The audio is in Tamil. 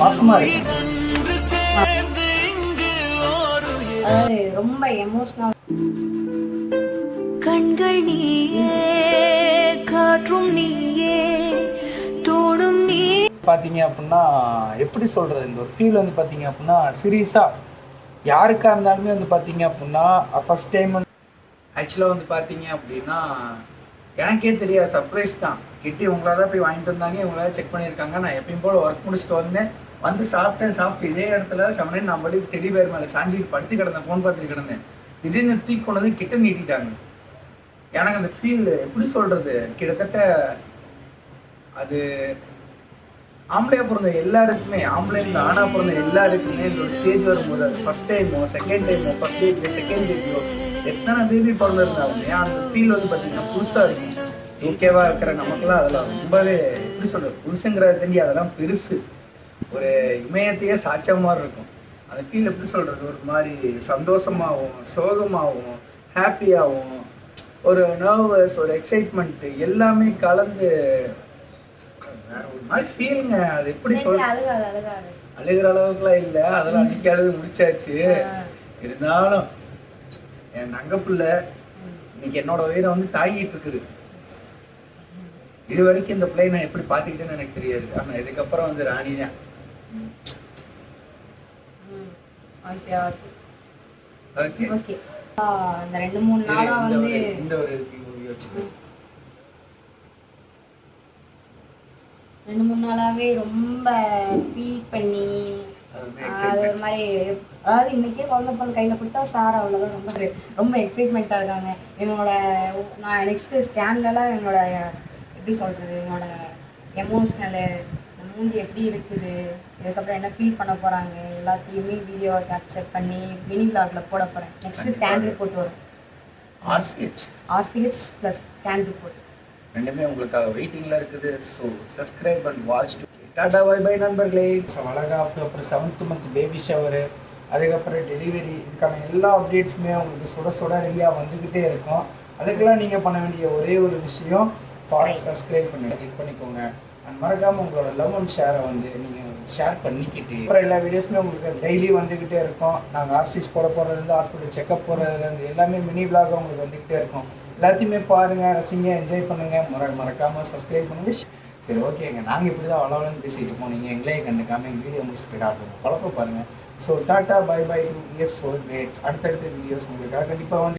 பாசமா இருக்கும். அதாவது ரொம்ப எமோஷனல். கண்கள் நீயே, காற்றும் நீயே, தோடும் நீ. பார்த்தீங்க அப்படின்னா எப்படி சொல்கிறது, இந்த ஒரு ஃபீல் வந்து பார்த்தீங்க அப்படின்னா சீரியஸாக யாருக்காக இருந்தாலுமே வந்து பார்த்தீங்க அப்படின்னா ஃபஸ்ட் டைம் வந்து ஆக்சுவலாக வந்து பார்த்தீங்க அப்படின்னா எனக்கே தெரியாது, சர்ப்ரைஸ் தான். கிட்டி இவங்களாக தான் போய் வாங்கிட்டு வந்தாங்க, இவங்களாக செக் பண்ணியிருக்காங்க. நான் எப்பயும் போல் ஒர்க் முடிச்சுட்டு வந்தேன், வந்து சாப்பிட்டு இதே இடத்துல 7 நான் படி டெடி பேர் மேலே சாஞ்சிட்டு படுத்து கிடந்தேன், ஃபோன் பார்த்துட்டு கிடந்தேன். திடீர்னு தூக்கி கொண்டு வந்து கிட்ட நீட்டிட்டாங்க. எனக்கு அந்த ஃபீல் எப்படி சொல்கிறது, கிட்டத்தட்ட அது ஆம்பளையாக பிறந்த எல்லாருக்குமே, ஆம்பளைங்க ஆணாக பிறந்த எல்லாருக்குமே இந்த ஒரு ஸ்டேஜ் வரும்போது, அது ஃபஸ்ட் டைமோ செகண்ட் டைமோ ஃபஸ்ட் பேபியோ செகண்ட் பேபியோ எத்தனை பேபி பிறந்திருந்தாலுமே அந்த ஃபீல் வந்து பார்த்தீங்கன்னா புதுசாக இருக்கும். ஓகேவா இருக்கிற நமக்குலாம் அதெல்லாம் ரொம்பவே எப்படி சொல்கிறது, புதுசுங்கிறத தெரிஞ்சு அதெல்லாம் பெருசு, ஒரு இமயத்தையே சாட்சிய மாதிரி இருக்கும். அந்த ஃபீல் எப்படி சொல்கிறது, ஒரு மாதிரி சந்தோஷமாகவும் சோகமாகவும் ஹாப்பியாகவும் ஒரு நர்வஸ் ஒரு எக்ஸைட்மெண்ட்டு எல்லாமே கலந்து வேற ஒரு மாதிரி ஃபீலுங்க. அது எப்படி சொல்ற, அழுகிற அளவுக்குலாம் இல்லை, அதெல்லாம் அன்னைக்கு அழுது முடிச்சாச்சு. இருந்தாலும் என் தங்க பிள்ளை இன்னைக்கு என்னோட உயிரை வந்து தாங்கிட்டு இருக்குது. இது வரைக்கும் இந்த பிள்ளை நான் எப்படி பார்த்துக்கிட்டேன்னு எனக்கு தெரியாது, ஆனால் இதுக்கப்புறம் வந்து ராணி தான். Okay okay. இந்த 2-3 நாளா வந்து இந்த ஒரு யோசிச்சு 2-3 நாளாவே ரொம்ப ஃபீல் பண்ணி அது ஒரு மாதிரி, அதாவது இன்னைக்கே குழந்தை பொண்ணு கையில் கொடுத்தா சார் அவ்வளோதான் ரொம்ப ரொம்ப எக்ஸைட்மெண்ட்டாக இருக்காங்க. என்னோட நான் நெக்ஸ்ட்டு ஸ்கேன்லலாம் என்னோட எப்படி சொல்கிறது, என்னோட எமோஷ்னலு மூஞ்சி எப்படி இருக்குது, இதுக்கப்புறம் என்ன ஃபீல் பண்ண போகிறாங்க எல்லாத்தையுமே வீடியோ கேப்சர் பண்ணி மினி விளாகில் போட போகிறேன். நெக்ஸ்ட்டு ஸ்கேன் ரிப்போர்ட் வரும், ஆர்சிஹெச் ப்ளஸ் ஸ்கேன் ரிப்போர்ட் ரெண்டுமே உங்களுக்காக வெயிட்டிங்கில் இருக்குது. So subscribe and watch. Tata bye bye நண்பர்களே. வளகாப்பு, அப்புறம் 7th மந்த் பேபி ஷவரு, அதுக்கப்புறம் டெலிவரி, இதுக்கான எல்லா அப்டேட்ஸுமே உங்களுக்கு சுட ரெடியாக வந்துக்கிட்டே இருக்கும். அதுக்கெல்லாம் நீங்கள் பண்ண வேண்டிய ஒரே ஒரு விஷயம் சப்ஸ்கிரைப் பண்ணி கிளிக் பண்ணிக்கோங்க. அண்ட் மறக்காமல் உங்களோட லவ் அண்ட் ஷேரை வந்து நீங்கள் ஷேர் பண்ணிக்கிட்டு அப்புறம் எல்லா வீடியோஸுமே உங்களுக்கு டெய்லி வந்துக்கிட்டே இருக்கும். நாங்கள் ஆர்சிஸ் போட போகிறதுலேருந்து ஹாஸ்பிட்டல் செக்அப் போகிறதுலேருந்து எல்லாமே மினி விளாக உங்களுக்கு வந்துக்கிட்டே இருக்கும். எல்லாத்தையுமே பாருங்கள், ரசிங்க, என்ஜாய் பண்ணுங்கள். மறக்காமல் சப்ஸ்கிரைப் பண்ணுங்கள். சரி ஓகேங்க, நாங்கள் இப்படி தான் வளவலன்னு பேசிகிட்டு இருப்போம், நீங்கள் எங்களே கண்டுக்காமல் எங்கள் வீடியோ முடிச்சுட்டு போய்ட்டு ஆடுறோம் குழப்பம் பாருங்கள். So tata bye bye two years soul mates. அடுத்தடுத்த வீடியோஸ் உங்களுக்காக கண்டிப்பாக வந்து